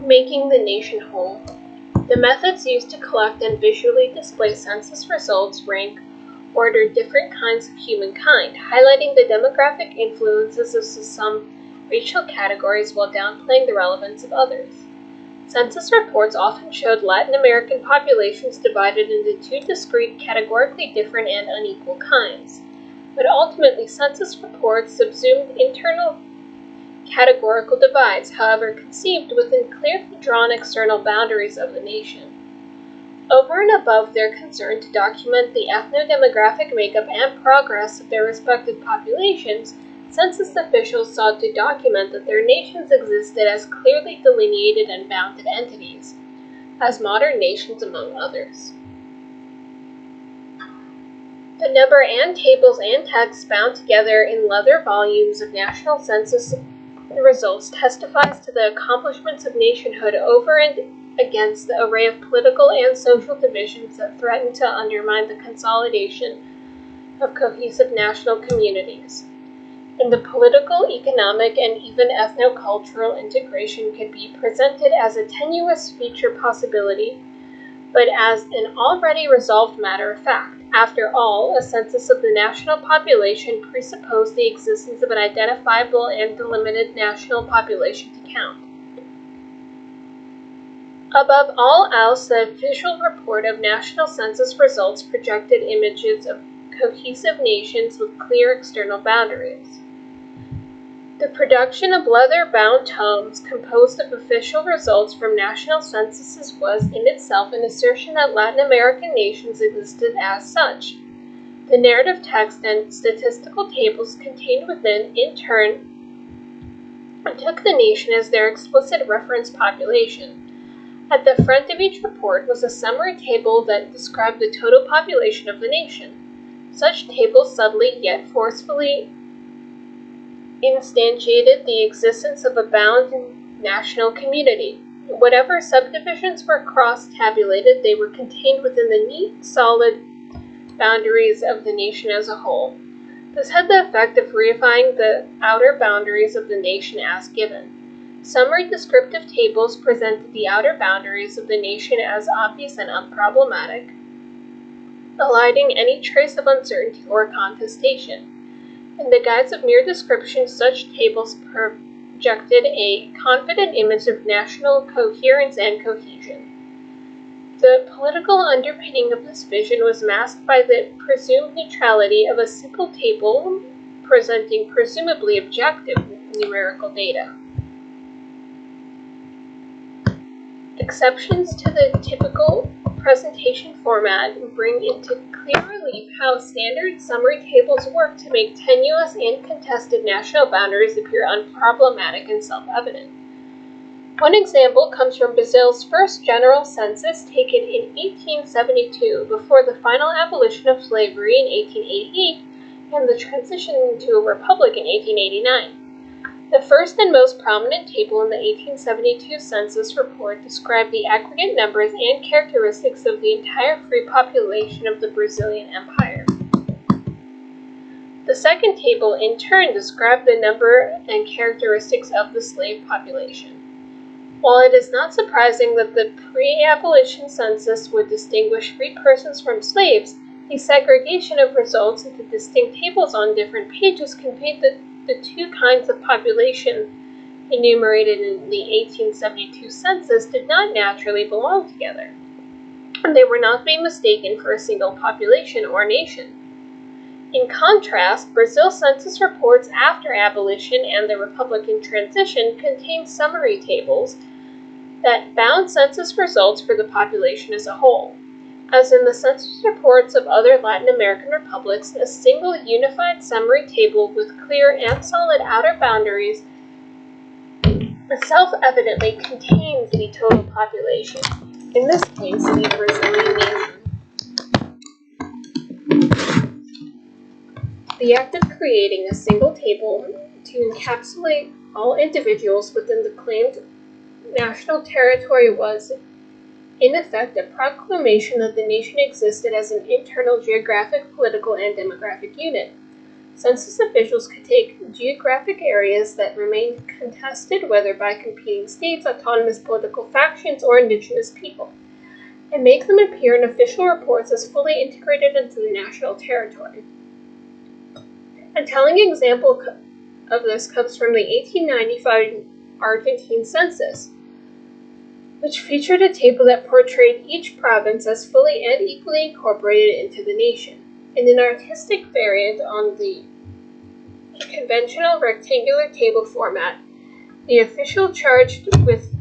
Making the nation whole. The methods used to collect and visually display census results rank order different kinds of humankind, highlighting the demographic influences of some racial categories while downplaying the relevance of others. Census reports often showed Latin American populations divided into two discrete, categorically different and unequal kinds. But ultimately, census reports subsumed internal categorical divides, however conceived within clearly drawn external boundaries of the nation. Over and above their concern to document the ethno-demographic makeup and progress of their respective populations, census officials sought to document that their nations existed as clearly delineated and bounded entities, as modern nations among others. The number and tables and texts bound together in leather volumes of national census results testifies to the accomplishments of nationhood over and against the array of political and social divisions that threaten to undermine the consolidation of cohesive national communities. In the political, economic, and even ethno-cultural integration could be presented as a tenuous future possibility, but as an already resolved matter of fact. After all, a census of the national population presupposed the existence of an identifiable and delimited national population to count. Above all else, the visual report of national census results projected images of cohesive nations with clear external boundaries. The production of leather-bound tomes composed of official results from national censuses was in itself an assertion that Latin American nations existed as such. The narrative text and statistical tables contained within, in turn, took the nation as their explicit reference population. At the front of each report was a summary table that described the total population of the nation. Such tables subtly yet forcefully instantiated the existence of a bound national community. Whatever subdivisions were cross-tabulated, they were contained within the neat, solid boundaries of the nation as a whole. This had the effect of reifying the outer boundaries of the nation as given. Summary descriptive tables presented the outer boundaries of the nation as obvious and unproblematic, eliding any trace of uncertainty or contestation. In the guise of mere description, such tables projected a confident image of national coherence and cohesion. The political underpinning of this vision was masked by the presumed neutrality of a simple table presenting presumably objective numerical data. Exceptions to the typical presentation format bring into clear relief how standard summary tables work to make tenuous and contested national boundaries appear unproblematic and self-evident. One example comes from Brazil's first general census taken in 1872, before the final abolition of slavery in 1888 and the transition to a republic in 1889. The first and most prominent table in the 1872 census report described the aggregate numbers and characteristics of the entire free population of the Brazilian Empire. The second table, in turn, described the number and characteristics of the slave population. While it is not surprising that the pre-abolition census would distinguish free persons from slaves, the segregation of results into distinct tables on different pages conveyed the two kinds of population enumerated in the 1872 census did not naturally belong together, and they were not to be mistaken for a single population or nation. In contrast, Brazil's census reports after abolition and the Republican transition contained summary tables that bound census results for the population as a whole. As in the census reports of other Latin American republics, a single unified summary table with clear and solid outer boundaries self-evidently contains the total population, in this case, the Brazilian nation. The act of creating a single table to encapsulate all individuals within the claimed national territory was, in effect, a proclamation that the nation existed as an internal geographic, political, and demographic unit. Census officials could take geographic areas that remained contested, whether by competing states, autonomous political factions, or indigenous people, and make them appear in official reports as fully integrated into the national territory. A telling example of this comes from the 1895 Argentine census, which featured a table that portrayed each province as fully and equally incorporated into the nation. In an artistic variant on the conventional rectangular table format, the official charged with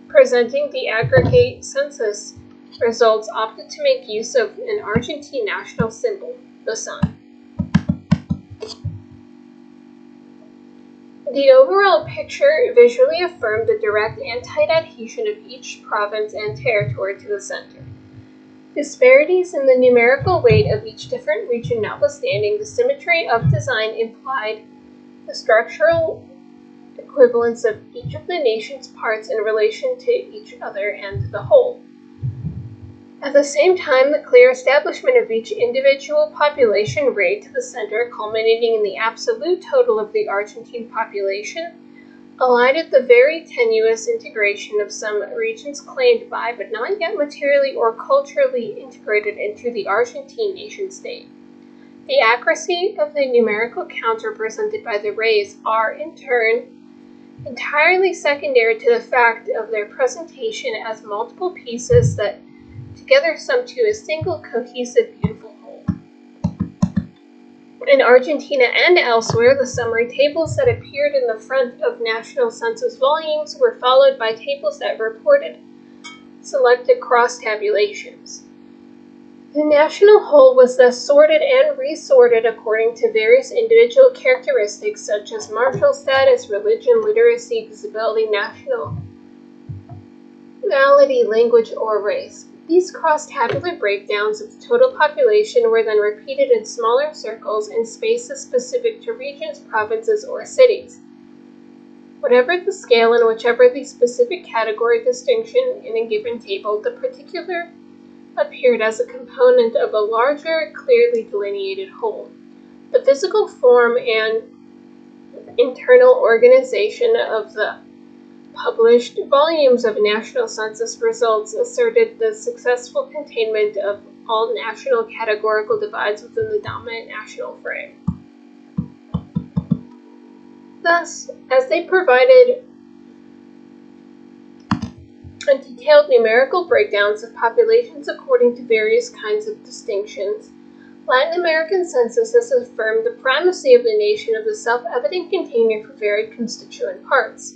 presenting the aggregate census results opted to make use of an Argentine national symbol, the sun. The overall picture visually affirmed the direct and tight adhesion of each province and territory to the center. Disparities in the numerical weight of each different region notwithstanding, the symmetry of design implied the structural equivalence of each of the nation's parts in relation to each other and the whole. At the same time, the clear establishment of each individual population rate to the center, culminating in the absolute total of the Argentine population, elided the very tenuous integration of some regions claimed by, but not yet materially or culturally integrated into, the Argentine nation-state. The accuracy of the numerical counts represented by the rays are, in turn, entirely secondary to the fact of their presentation as multiple pieces that together sum to a single cohesive, beautiful whole. In Argentina and elsewhere, the summary tables that appeared in the front of national census volumes were followed by tables that reported selected cross-tabulations. The national whole was thus sorted and resorted according to various individual characteristics such as marital status, religion, literacy, disability, nationality, language, or race. These cross-tabular breakdowns of the total population were then repeated in smaller circles in spaces specific to regions, provinces, or cities. Whatever the scale and whichever the specific category distinction in a given table, the particular appeared as a component of a larger, clearly delineated whole. The physical form and internal organization of the published volumes of national census results asserted the successful containment of all national categorical divides within the dominant national frame. Thus, as they provided detailed numerical breakdowns of populations according to various kinds of distinctions, Latin American censuses affirmed the primacy of the nation of the self-evident container for varied constituent parts.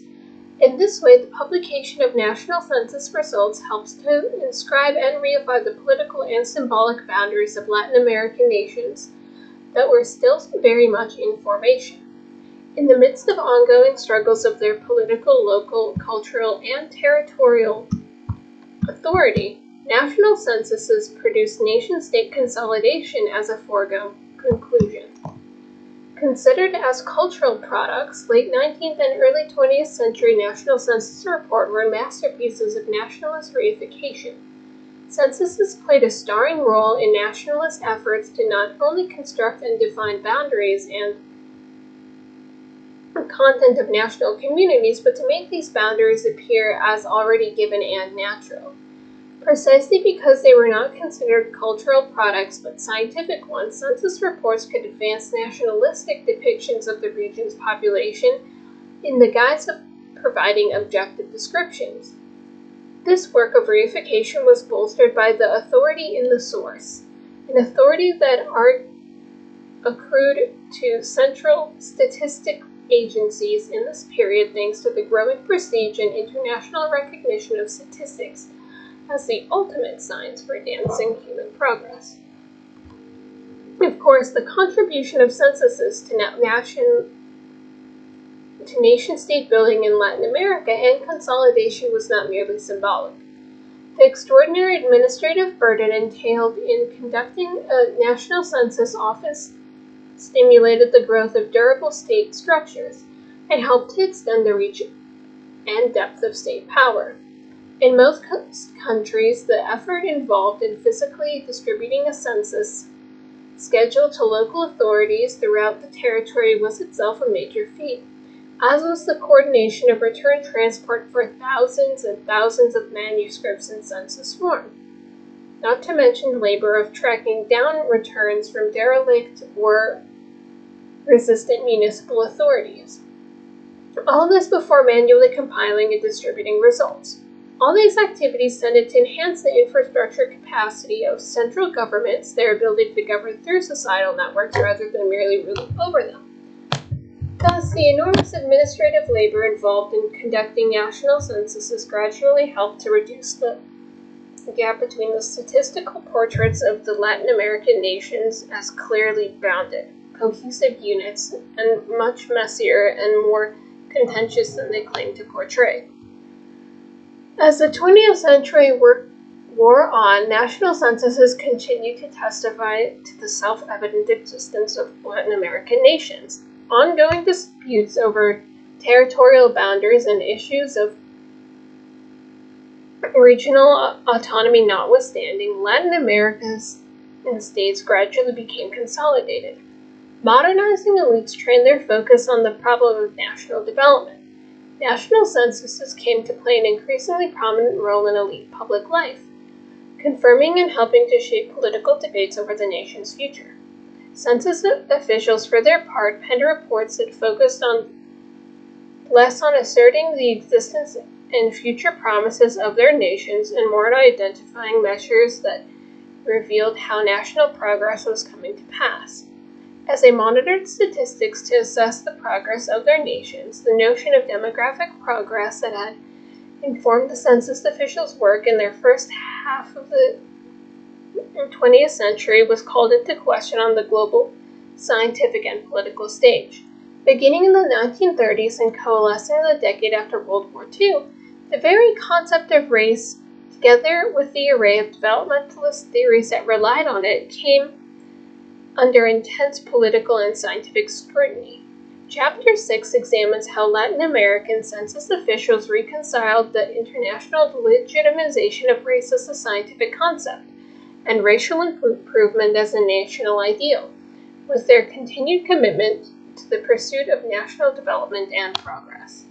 In this way, the publication of national census results helps to inscribe and reify the political and symbolic boundaries of Latin American nations that were still very much in formation. In the midst of ongoing struggles of their political, local, cultural, and territorial authority, national censuses produced nation-state consolidation as a foregone conclusion. Considered as cultural products, late 19th and early 20th century national census report were masterpieces of nationalist reification. Censuses played a starring role in nationalist efforts to not only construct and define boundaries and content of national communities, but to make these boundaries appear as already given and natural. Precisely because they were not considered cultural products but scientific ones, census reports could advance nationalistic depictions of the region's population in the guise of providing objective descriptions. This work of reification was bolstered by the authority in the source, an authority that accrued to central statistic agencies in this period thanks to the growing prestige and international recognition of statistics as the ultimate science for advancing human progress. Of course, the contribution of censuses to nation-state building in Latin America and consolidation was not merely symbolic. The extraordinary administrative burden entailed in conducting a national census often stimulated the growth of durable state structures and helped to extend the reach and depth of state power. In most countries, the effort involved in physically distributing a census scheduled to local authorities throughout the territory was itself a major feat, as was the coordination of return transport for thousands and thousands of manuscripts in census form, not to mention the labor of tracking down returns from derelict or resistant municipal authorities. All this before manually compiling and distributing results. All these activities tended to enhance the infrastructure capacity of central governments, their ability to govern through societal networks rather than merely ruling over them. Thus, the enormous administrative labor involved in conducting national censuses gradually helped to reduce the gap between the statistical portraits of the Latin American nations as clearly bounded, cohesive units, and much messier and more contentious than they claim to portray. As the 20th century wore on, national censuses continued to testify to the self-evident existence of Latin American nations. Ongoing disputes over territorial boundaries and issues of regional autonomy notwithstanding, Latin America's states gradually became consolidated. Modernizing elites trained their focus on the problem of national development. National censuses came to play an increasingly prominent role in elite public life, confirming and helping to shape political debates over the nation's future. Census officials, for their part, penned reports that focused less on asserting the existence and future promises of their nations and more on identifying measures that revealed how national progress was coming to pass. As they monitored statistics to assess the progress of their nations, the notion of demographic progress that had informed the census officials' work in their first half of the 20th century was called into question on the global scientific and political stage. Beginning in the 1930s and coalescing in the decade after World War II, the very concept of race, together with the array of developmentalist theories that relied on it, came under intense political and scientific scrutiny. Chapter 6 examines how Latin American census officials reconciled the international legitimization of race as a scientific concept and racial improvement as a national ideal, with their continued commitment to the pursuit of national development and progress.